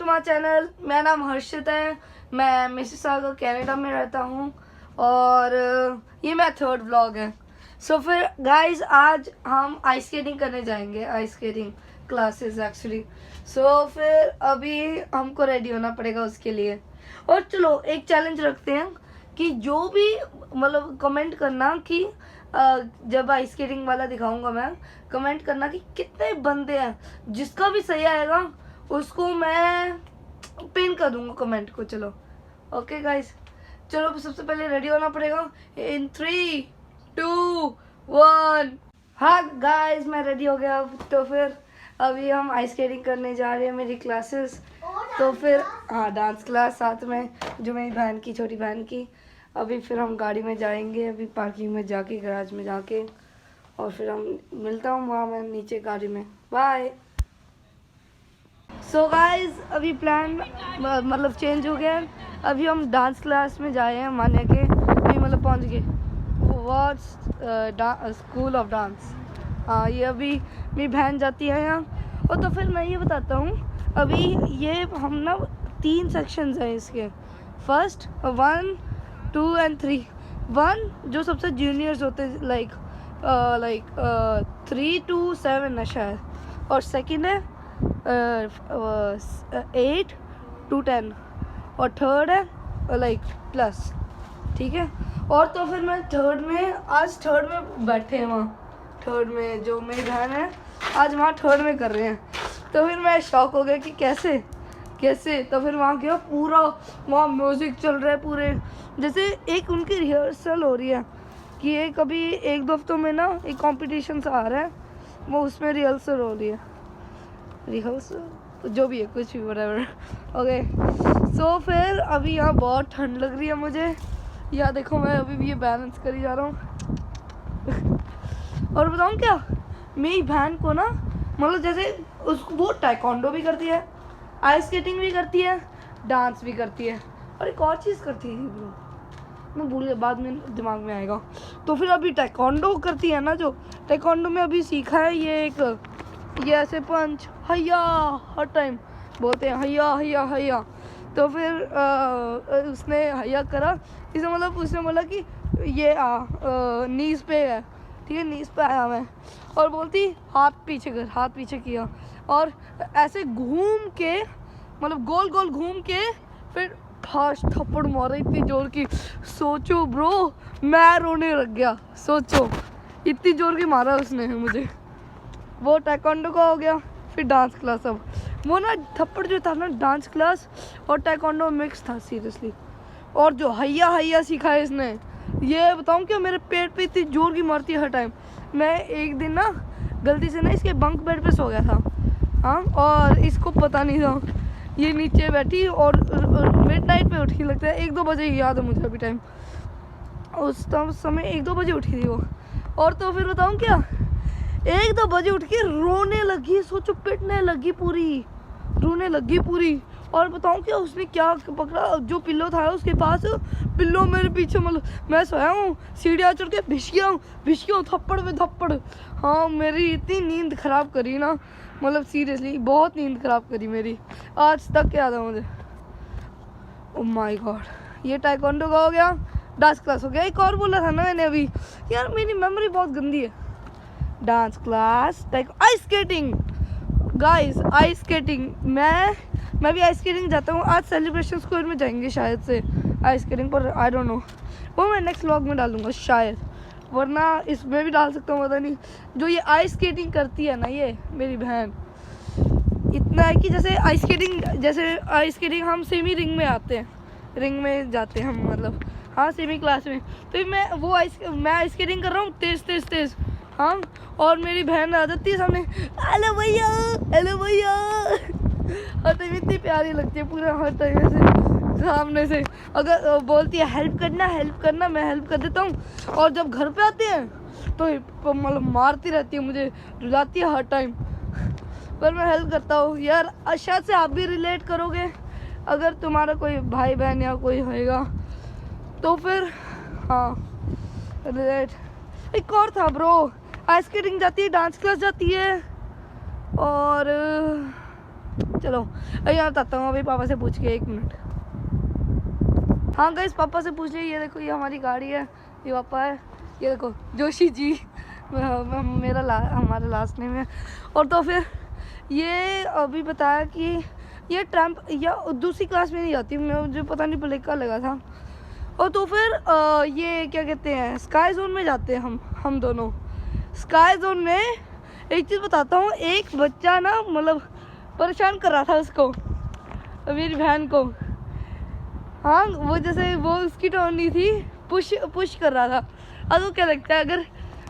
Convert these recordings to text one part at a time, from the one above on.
To my channel. मेरा नाम हर्षित है, मैं मिसिसागा कनाडा में रहता हूँ और ये मेरा थर्ड व्लॉग है। सो फिर गाइस आज हम आइस स्केटिंग करने जाएंगे, आइस स्केटिंग क्लासेस एक्चुअली। सो फिर अभी हमको रेडी होना पड़ेगा उसके लिए। और चलो एक चैलेंज रखते हैं कि जो भी मतलब कमेंट करना कि जब आइस स्केटिंग वाला दिखाऊंगा मैं, कमेंट करना कि कितने बंदे हैं, जिसका भी सही आएगा उसको मैं पिन कर दूंगा कमेंट को। चलो ओके गाइस, चलो सबसे पहले रेडी होना पड़ेगा। इन 3, 2, 1। हाँ गाइस मैं रेडी हो गया। तो फिर अभी हम आइस स्केटिंग करने जा रहे हैं, मेरी क्लासेस। तो फिर हाँ डांस क्लास साथ में, जो मेरी बहन की, छोटी बहन की। अभी फिर हम गाड़ी में जाएंगे, अभी पार्किंग में जाके, गैराज में जाके, और फिर हम मिलता हूँ वहाँ मैं नीचे गाड़ी में। बाय। सो गाइस अभी प्लान मतलब चेंज हो गया। अभी हम डांस क्लास में जाए हैं, माने के अभी मतलब पहुँच गए। What's school of dance. हाँ ये अभी मेरी बहन जाती है यहाँ। और तो फिर मैं ये बताता हूँ, अभी ये हम ना 3 सेक्शंस हैं इसके। First 1, 2 and 3। 1 जो सबसे जूनियर्स होते हैं, लाइक 3 to 7 है शायद, और सेकंड है 8 to 10, और थर्ड है लाइक प्लस, ठीक है। और तो फिर मैं थर्ड में बैठे हैं वहाँ, थर्ड में जो मेरी बहन है आज वहाँ थर्ड में कर रहे हैं। तो फिर मैं शॉक हो गया कि कैसे। तो फिर वहाँ गया, पूरा वहाँ म्यूज़िक चल रहा है पूरे, जैसे एक उनकी रिहर्सल हो रही है कि एक अभी 1-2 हफ्तों में ना एक कंपटीशन सा आ रहा है, वो उसमें रिहर्सल हो रही है। रिहर्सल जो भी है, कुछ भी व्हाटएवर। ओके सो फिर अभी यहाँ बहुत ठंड लग रही है मुझे। यहाँ देखो मैं अभी भी ये बैलेंस कर ही जा रहा हूँ। और बताऊँ क्या, मेरी बहन को ना मतलब जैसे उसको वो टाइकोंडो भी करती है, आइस स्केटिंग भी करती है, डांस भी करती है, और एक और चीज़ करती है ब्रो, मैं भूल गया, बाद में दिमाग में आएगा। तो फिर अभी टाइकोंडो करती है ना, जो टाइकोंडो में अभी सीखा है ये ऐसे पंच हैया, हर टाइम बोलते हैं हैया हैया हैया। तो फिर उसने हैया करा, इसे मतलब उसने बोला कि ये नीज पे है, ठीक है, नीज पे आया मैं, और बोलती हाथ पीछे कर, हाथ पीछे किया, और ऐसे घूम के मतलब गोल गोल घूम के फिर फास्ट थप्पड़ मारा इतनी जोर की। सोचो ब्रो, मैं रोने लग गया। सोचो इतनी जोर की मारा उसने मुझे। वो टाइकोंडो का हो गया। फिर डांस क्लास, अब वो ना थप्पड़ जो था ना, डांस क्लास और टाइकोंडो मिक्स था सीरियसली। और जो हैया हैया सीखा है इसने, ये बताऊँ क्या, मेरे पेट पे इतनी जोर की मारती है हर टाइम। मैं एक दिन ना गलती से ना इसके बंक बेड पे सो गया था, हाँ, और इसको पता नहीं था। ये नीचे बैठी और मिडनाइट पे उठी, लगता है 1-2 बजे, याद है मुझे अभी टाइम, उस समय 1-2 बजे उठी थी वो। और तो फिर बताऊँ क्या, 1-2 बजे उठ के रोने लगी। सोचो पिटने लगी पूरी, रोने लगी पूरी। और बताऊँ क्या, उसने क्या पकड़ा, जो पिल्लो था उसके पास, पिल्लो मेरे पीछे, मतलब मैं सोया हूँ, सीढ़ियाँ चढ़ के भिस गया हूँ थप्पड़ पे थप्पड़। हाँ मेरी इतनी नींद ख़राब करी ना, मतलब सीरियसली बहुत नींद ख़राब करी मेरी, आज तक याद है मुझे। ओह माय गॉड, ये टाइकोंडो का हो गया, डांस क्लास हो गया। एक और बोला था ना मैंने अभी, यार मेरी मेमोरी बहुत गंदी है। Dance class, ice skating. Guys ice skating, मैं भी आइस स्केटिंग जाता हूँ। आज सेलिब्रेशन स्क्वायर में जाएंगे शायद से आइस स्केटिंग पर, आई डोंट नो, वो मैं नेक्स्ट व्लॉग में डालूंगा शायद, वरना इसमें भी डाल सकता हूँ, पता नहीं। जो ये आइस स्केटिंग करती है ना, ये मेरी बहन, इतना है कि जैसे आइस स्केटिंग हम सेमी रिंग में आते हैं, रिंग में जाते हैं हम, मतलब हाँ सेमी क्लास में। तो मैं आइस स्केटिंग कर रहा हूँ तेज़, हाँ, और मेरी बहन आ जाती है सामने, हेलो भैया, हेलो भैया। हर टाइम इतनी प्यारी लगती है, पूरा हर टाइम ऐसे सामने से। अगर बोलती है हेल्प करना, मैं हेल्प कर देता हूँ। और जब घर पे आते हैं तो मतलब मारती रहती है मुझे, रुलाती है हर टाइम, पर मैं हेल्प करता हूँ। यार शायद से आप भी रिलेट करोगे, अगर तुम्हारा कोई भाई बहन या कोई होएगा तो फिर हाँ रिलेट। एक और था ब्रो, आइस स्केटिंग जाती है, डांस क्लास जाती है, और चलो यहाँ बताता हूँ अभी पापा से पूछ के, 1 मिनट। हाँ गाइस, पापा से पूछ लिया। ये देखो, ये हमारी गाड़ी है, ये पापा है, ये देखो जोशी जी हमारा लास्ट नेम है। और तो फिर ये अभी बताया कि ये ट्रैम्प या दूसरी क्लास में नहीं जाती, मुझे पता नहीं प्लेका लगा था। और तो फिर ये क्या कहते हैं, स्काई जोन में जाते हैं हम दोनों। स्काई जोन में एक चीज़ बताता हूँ, एक बच्चा ना मतलब परेशान कर रहा था उसको, मेरी बहन को। हाँ, वो जैसे वो उसकी टर्न नहीं थी, पुश कर रहा था। अब वो क्या लगता है, अगर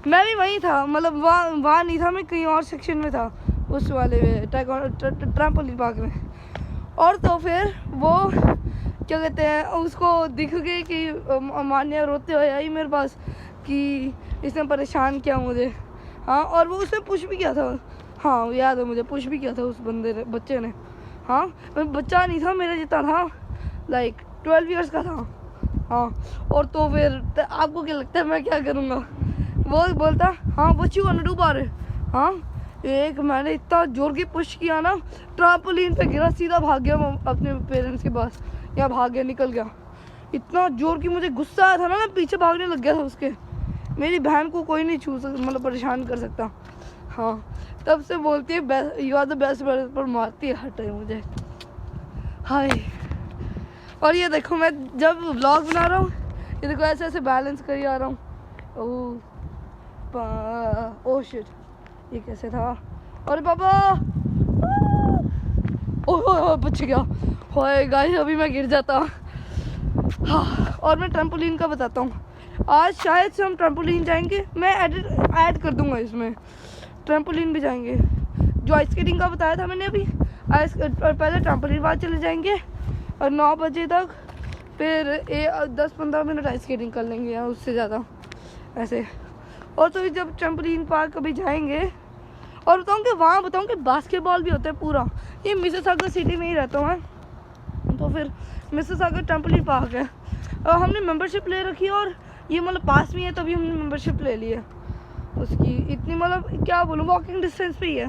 मैं भी वहीं था, मतलब वहाँ नहीं था, मैं कहीं और सेक्शन में था, उस वाले में ट्रैम्पोलिन पार्क में। और तो फिर वो क्या कहते हैं, उसको दिख गई कि मान्या रोते हुए आई मेरे पास कि इसने परेशान किया मुझे। हाँ, और वो उसने पुश भी किया था। हाँ याद है मुझे, पुश भी किया था उस बच्चे ने। हाँ, बच्चा नहीं था, मेरा जितना था, लाइक 12 ईयर्स का था। हाँ, और तो फिर आपको क्या लगता है मैं क्या करूँगा? वो बोलता हाँ व्हाट यू गोना डू बार। हाँ, एक मैंने इतना जोर की पुश किया ना, ट्रैम्पोलिन पे गिरा, सीधा भाग गया अपने पेरेंट्स के पास, या भाग गया, निकल गया। इतना जोर की मुझे गुस्सा आया था ना, मैं पीछे भागने लग गया था उसके। मेरी बहन को कोई नहीं छू सकता, मतलब परेशान कर सकता। हाँ, तब से बोलती है यू आर द बेस्ट, पर मारती है हर टाइम मुझे। हाय, और ये देखो मैं जब व्लॉग बना रहा हूँ, ये देखो ऐसे ऐसे बैलेंस कर आ रहा हूँ। ओह शिट, ये कैसे था? अरे पापा, ओह बच गया। होए गाइस, अभी मैं गिर जाता। हाँ, और मैं ट्रैम्पोलिन का बताता हूँ। आज शायद से हम ट्रैम्पोलिन जाएंगे, मैं ऐड कर दूंगा इसमें, ट्रैम्पोलिन भी जाएंगे। जो आइस स्केटिंग का बताया था मैंने अभी, पहले ट्रैम्पोलिन बाद चले जाएंगे और 9 बजे तक फिर 10-15 मिनट आइस स्केटिंग कर लेंगे, या उससे ज़्यादा ऐसे। और तो जब ट्रैम्पोलिन पार्क कभी जाएंगे, और बताऊँ कि बास्केटबॉल भी होता है पूरा। ये मिसिसागा सिटी में ही रहता हूँ मैं, तो फिर मिसिसागा ट्रैम्पोलिन पार्क है, और हमने मेंबरशिप ले रखी है, और ये मतलब पास में है, तभी हमने मेंबरशिप ले ली है उसकी। इतनी मतलब क्या बोलूँ, वॉकिंग डिस्टेंस पे ही है।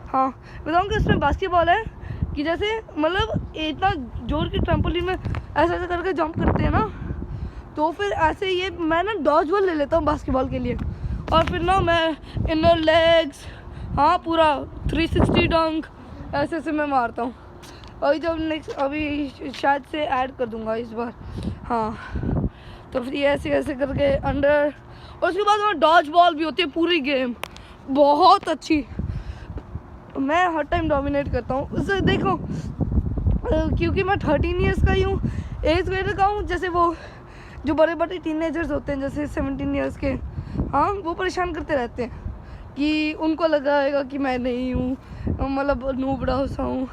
हाँ, बताऊँ कि इसमें बास्केटबॉल है कि जैसे मतलब इतना जोर की ट्रैम्पोलिन में ऐसे ऐसे करके जंप करते हैं ना, तो फिर ऐसे ये मैं ना डॉज बॉल ले लेता हूँ बास्केटबॉल के लिए, और फिर ना मैं इनर लेग्स, हाँ पूरा 360 डंक ऐसे ऐसे मैं मारता हूँ। अभी जब नेक्स्ट अभी शायद से ऐड कर दूँगा इस बार। हाँ, तो फिर ये ऐसे ऐसे करके अंडर, और उसके बाद वहाँ डॉज बॉल भी होती है, पूरी गेम बहुत अच्छी। मैं हर टाइम डोमिनेट करता हूँ उससे। देखो क्योंकि मैं 13 ईयर्स का ही हूँ, 8th ग्रेडर का हूँ। जैसे वो जो बड़े बड़े टीनेजर्स होते हैं, जैसे 17 ईयर्स के, हाँ वो परेशान करते रहते हैं कि उनको लगाएगा कि मैं नहीं हूँ, मतलब नूबड़ा सा हूँ।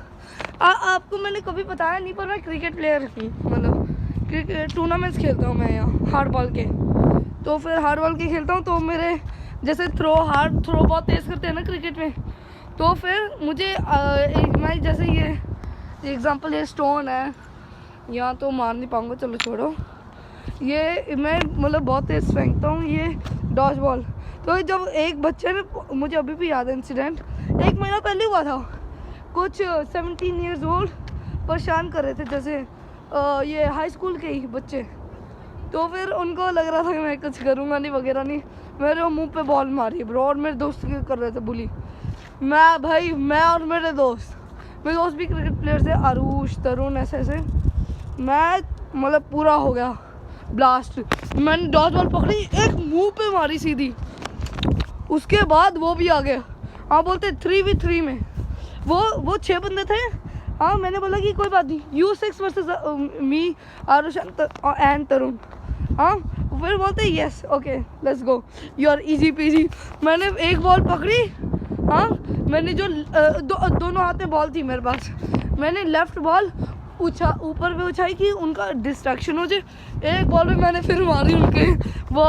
आपको मैंने कभी बताया नहीं, पर मैं क्रिकेट प्लेयर हूँ, मतलब क्रिकेट टूर्नामेंट्स खेलता हूँ मैं यहाँ हार्ड बॉल के। तो फिर हार्ड बॉल के खेलता हूँ, तो मेरे जैसे थ्रो बहुत तेज़ करते हैं ना क्रिकेट में, तो फिर मुझे मैं जैसे ये एग्जांपल, ये स्टोन है, यहाँ तो मार नहीं पाऊँगा, चलो छोड़ो। ये मैं मतलब बहुत तेज़ फेंकता हूँ, ये डॉज बॉल। तो जब एक बच्चे ने, मुझे अभी भी याद है इंसिडेंट, 1 महीना पहले हुआ था, कुछ 17 ईयर्स ओल्ड परेशान कर रहे थे, जैसे ये हाई स्कूल के ही बच्चे। तो फिर उनको लग रहा था कि मैं कुछ करूँगा नहीं वगैरह नहीं, मेरे मुंह पे बॉल मारी ब्रो, और मेरे दोस्त कर रहे थे बुली। मैं और मेरे दोस्त भी क्रिकेट प्लेयर थे, आरुष, तरुण, ऐसे ऐसे। मैं मतलब पूरा हो गया ब्लास्ट, मैंने डॉज बॉल पकड़ी, एक मुंह पे मारी सीधी। उसके बाद वो भी आ गया, हाँ बोलते 3v3 में, वो 6 बंदे थे। हाँ, मैंने बोला कि कोई बात नहीं, you 6 versus me, Aarush and Tarun. हाँ, फिर बोलते yes okay let's go, you are easy peasy. मैंने एक बॉल पकड़ी, हाँ मैंने जो दोनों हाथ में बॉल थी मेरे पास, मैंने लेफ्ट बॉल ऊपर पे उछाई कि उनका डिस्ट्रैक्शन हो जाए। एक बॉल में मैंने फिर मारी उनके, वो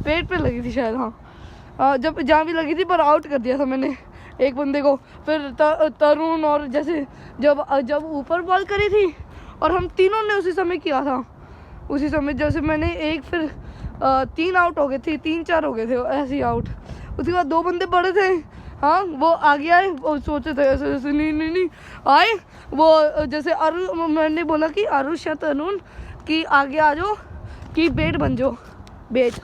पेट पे लगी थी शायद, हाँ जब जहाँ भी लगी थी, पर आउट कर दिया था मैंने एक बंदे को। फिर तरुण, और जैसे जब ऊपर बॉल करी थी, और हम तीनों ने उसी समय किया था, उसी समय जैसे मैंने एक, फिर 3 आउट हो गए थे, 3-4 हो गए थे ऐसे ही आउट। उसके बाद 2 बंदे पड़े थे, हाँ वो आगे आए, वो सोचे थे ऐसे ऐसे, नहीं आए वो, जैसे मैंने बोला कि अरुषत अरुण कि आगे आ जाओ कि बेट बन जाओ, बेट।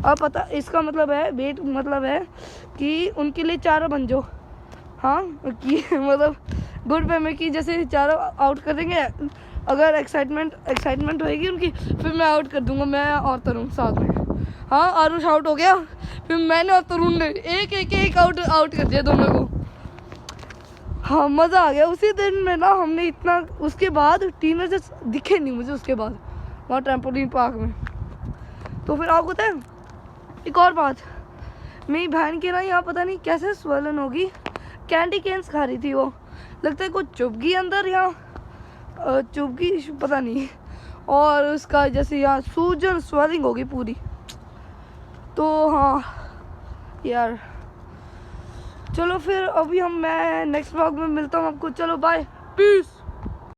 अब पता इसका मतलब है, बेट मतलब है कि उनके लिए चारा बन जाओ। हाँ कि मतलब गुड वे में कि जैसे चारों आउट कर देंगे, अगर एक्साइटमेंट होएगी उनकी, फिर मैं आउट कर दूंगा, मैं और तरुण साथ में। हाँ आरुष आउट हो गया, फिर मैंने और तरुण ने एक आउट कर दिया दोनों को। हाँ मज़ा आ गया उसी दिन में ना, हमने इतना, उसके बाद टीनेजर्स दिखे नहीं मुझे उसके बाद वहाँ ट्रैम्पोलिन पार्क में। तो फिर आपको पता है एक और बात, मेरी बहन के ना यहाँ पता नहीं कैसे स्वेलन होगी, कैंडी केन्स खा रही थी वो, लगता है कुछ चुभ गई अंदर, यहाँ चुभ गई पता नहीं, और उसका जैसे यहाँ सूजन स्वेलिंग होगी पूरी। तो हाँ यार चलो फिर अभी मैं नेक्स्ट व्लॉग में मिलता हूँ आपको। चलो बाय, पीस।